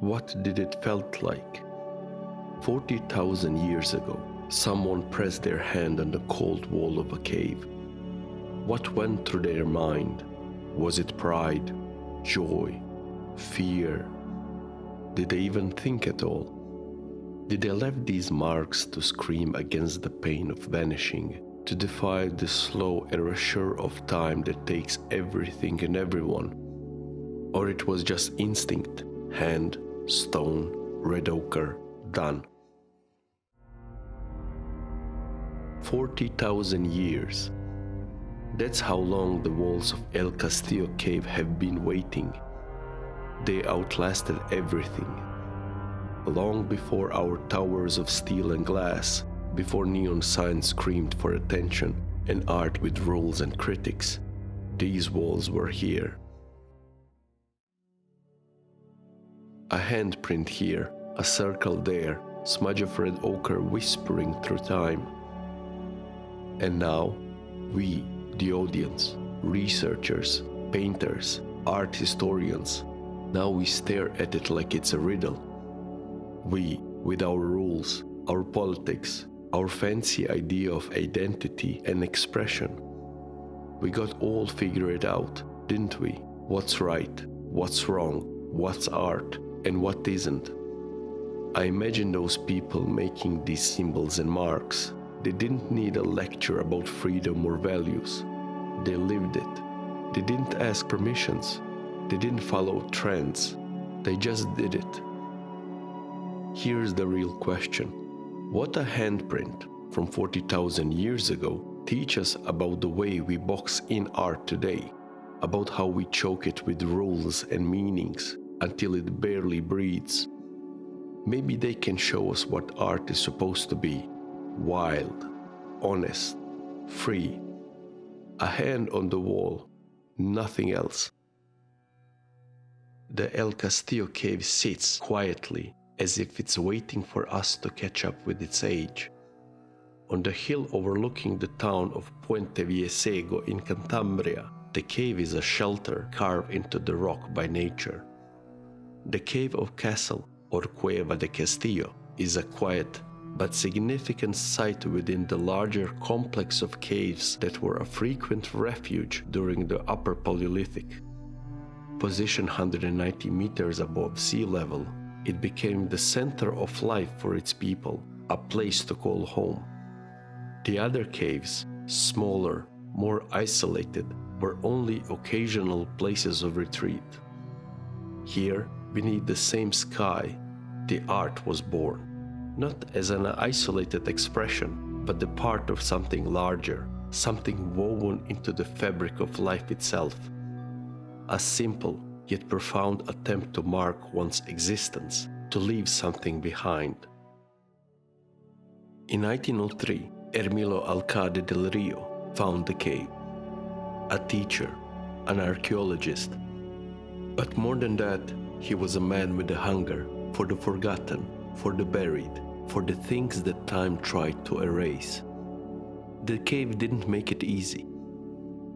What did it felt like? 40,000 years ago, someone pressed their hand on the cold wall of a cave. What went through their mind? Was it pride, joy, fear? Did they even think at all? Did they leave these marks to scream against the pain of vanishing, to defy the slow erasure of time that takes everything and everyone? Or it was just instinct, hand, stone, red ochre, done. 40,000 years. That's how long the walls of El Castillo cave have been waiting. They outlasted everything. Long before our towers of steel and glass, before neon signs screamed for attention and art with rules and critics, these walls were here. A handprint here, a circle there, smudge of red ochre whispering through time. And now, we, the audience, researchers, painters, art historians, now we stare at it like it's a riddle. We, with our rules, our politics, our fancy idea of identity and expression. We got all figured out, didn't we? What's right, what's wrong, what's art, and what isn't. I imagine those people making these symbols and marks. They didn't need a lecture about freedom or values. They lived it. They didn't ask permissions. They didn't follow trends. They just did it. Here's the real question. What a handprint from 40,000 years ago teaches us about the way we box in art today, about how we choke it with rules and meanings until it barely breathes. Maybe they can show us what art is supposed to be: wild, honest, free. A hand on the wall, nothing else. The El Castillo cave sits quietly, as if it's waiting for us to catch up with its age. On the hill overlooking the town of Puente Viesego in Cantabria, the cave is a shelter carved into the rock by nature. The cave of Castle, or Cueva de Castillo, is a quiet but significant site within the larger complex of caves that were a frequent refuge during the Upper Paleolithic. Positioned 190 meters above sea level, it became the center of life for its people, a place to call home. The other caves, smaller, more isolated, were only occasional places of retreat. Here, beneath the same sky, the art was born, not as an isolated expression, but the part of something larger, something woven into the fabric of life itself. A simple yet profound attempt to mark one's existence, to leave something behind. In 1903, Hermilo Alcade del Rio found the cave. A teacher, an archaeologist. But more than that, he was a man with a hunger for the forgotten, for the buried, for the things that time tried to erase. The cave didn't make it easy.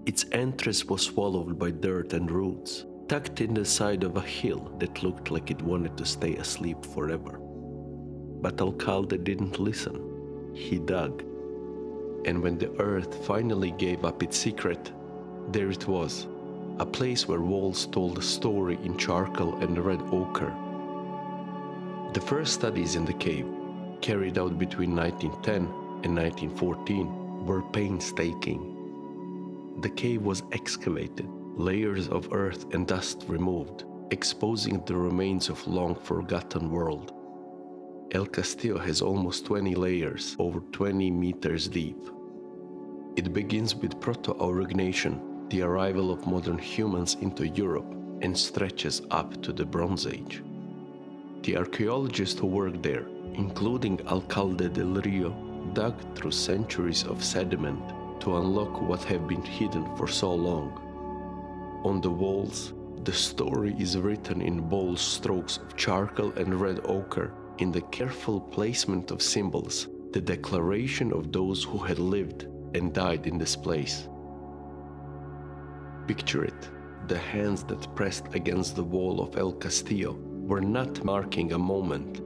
Its entrance was swallowed by dirt and roots, tucked in the side of a hill that looked like it wanted to stay asleep forever. But Alcalde didn't listen. He dug. And when the earth finally gave up its secret, there it was, a place where walls told a story in charcoal and red ochre. The first studies in the cave, carried out between 1910 and 1914, were painstaking. The cave was excavated, layers of earth and dust removed, exposing the remains of long-forgotten world. El Castillo has almost 20 layers, over 20 meters deep. It begins with proto-aurignacian, the arrival of modern humans into Europe, and stretches up to the Bronze Age. The archaeologists who worked there, including Alcalde del Rio, dug through centuries of sediment to unlock what had been hidden for so long. On the walls, the story is written in bold strokes of charcoal and red ochre, in the careful placement of symbols, the declaration of those who had lived and died in this place. Picture it, the hands that pressed against the wall of El Castillo were not marking a moment.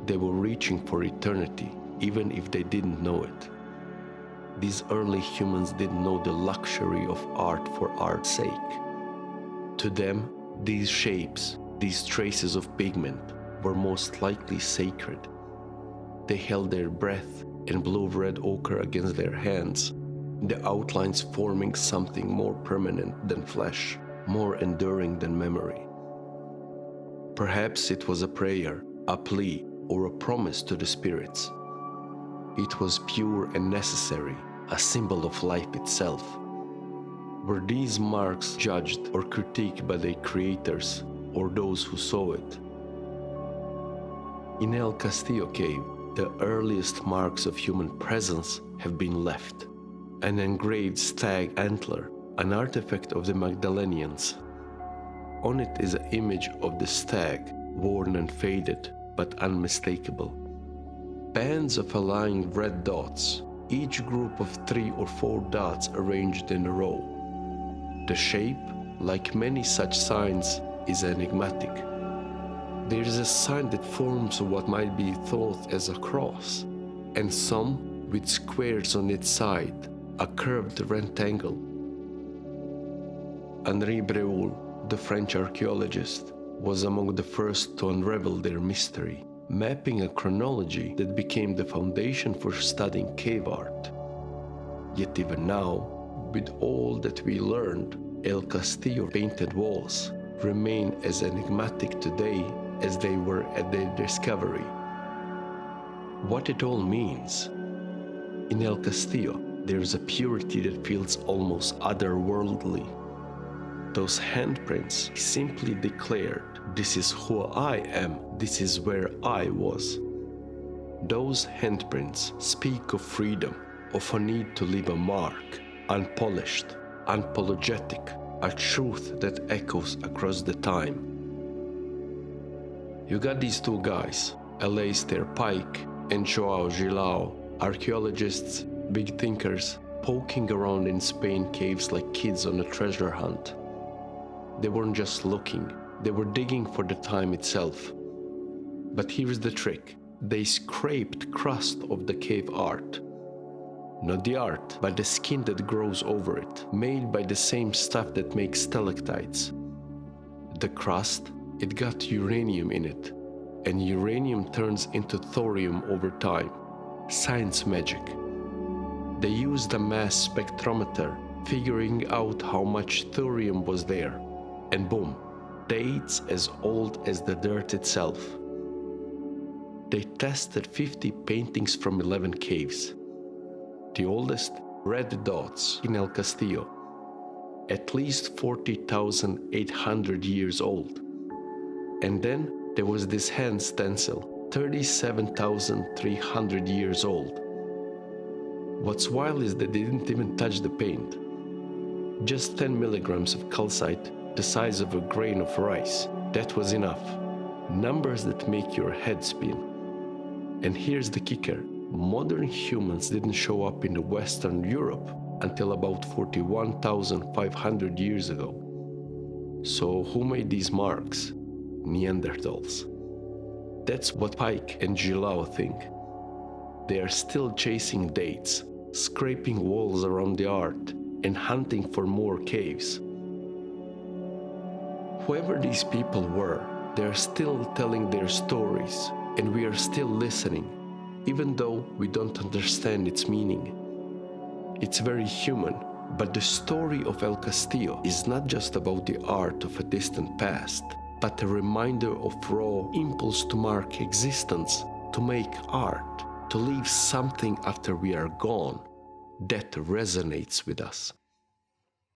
They were reaching for eternity, even if they didn't know it. These early humans didn't know the luxury of art for art's sake. To them, these shapes, these traces of pigment, were most likely sacred. They held their breath and blew red ochre against their hands, the outlines forming something more permanent than flesh, more enduring than memory. Perhaps it was a prayer, a plea, or a promise to the spirits. It was pure and necessary, a symbol of life itself. Were these marks judged or critiqued by their creators or those who saw it? In El Castillo cave, the earliest marks of human presence have been left. An engraved stag antler, an artifact of the Magdalenians. On it is an image of the stag, worn and faded, but unmistakable. Bands of aligned red dots, each group of 3 or 4 dots arranged in a row. The shape, like many such signs, is enigmatic. There is a sign that forms what might be thought as a cross, and some with squares on its side, a curved rectangle. Henri Breuil, the French archaeologist, was among the first to unravel their mystery, mapping a chronology that became the foundation for studying cave art. Yet even now, with all that we learned, El Castillo painted walls remain as enigmatic today as they were at their discovery. What it all means? In El Castillo, there is a purity that feels almost otherworldly. Those handprints simply declared, "This is who I am, this is where I was." Those handprints speak of freedom, of a need to leave a mark, unpolished, unapologetic, a truth that echoes across the time. You got these two guys, Alastair Pike and Joao Gilao, archaeologists, big thinkers, poking around in Spain caves like kids on a treasure hunt. They weren't just looking, they were digging for the time itself. But here's the trick. They scraped crust of the cave art. Not the art, but the skin that grows over it, made by the same stuff that makes stalactites. The crust, it got uranium in it, and uranium turns into thorium over time. Science magic. They used a mass spectrometer, figuring out how much thorium was there, and boom, dates as old as the dirt itself. They tested 50 paintings from 11 caves. The oldest, red dots in El Castillo, at least 40,800 years old. And then there was this hand stencil, 37,300 years old. What's wild is that they didn't even touch the paint. Just 10 milligrams of calcite, the size of a grain of rice. That was enough. Numbers that make your head spin. And here's the kicker. Modern humans didn't show up in the Western Europe until about 41,500 years ago. So who made these marks? Neanderthals. That's what Pike and Gilao think. They are still chasing dates, scraping walls around the art, and hunting for more caves. Whoever these people were, they are still telling their stories, and we are still listening, even though we don't understand its meaning. It's very human, but the story of El Castillo is not just about the art of a distant past, but a reminder of raw impulse to mark existence, to make art, to leave something after we are gone that resonates with us.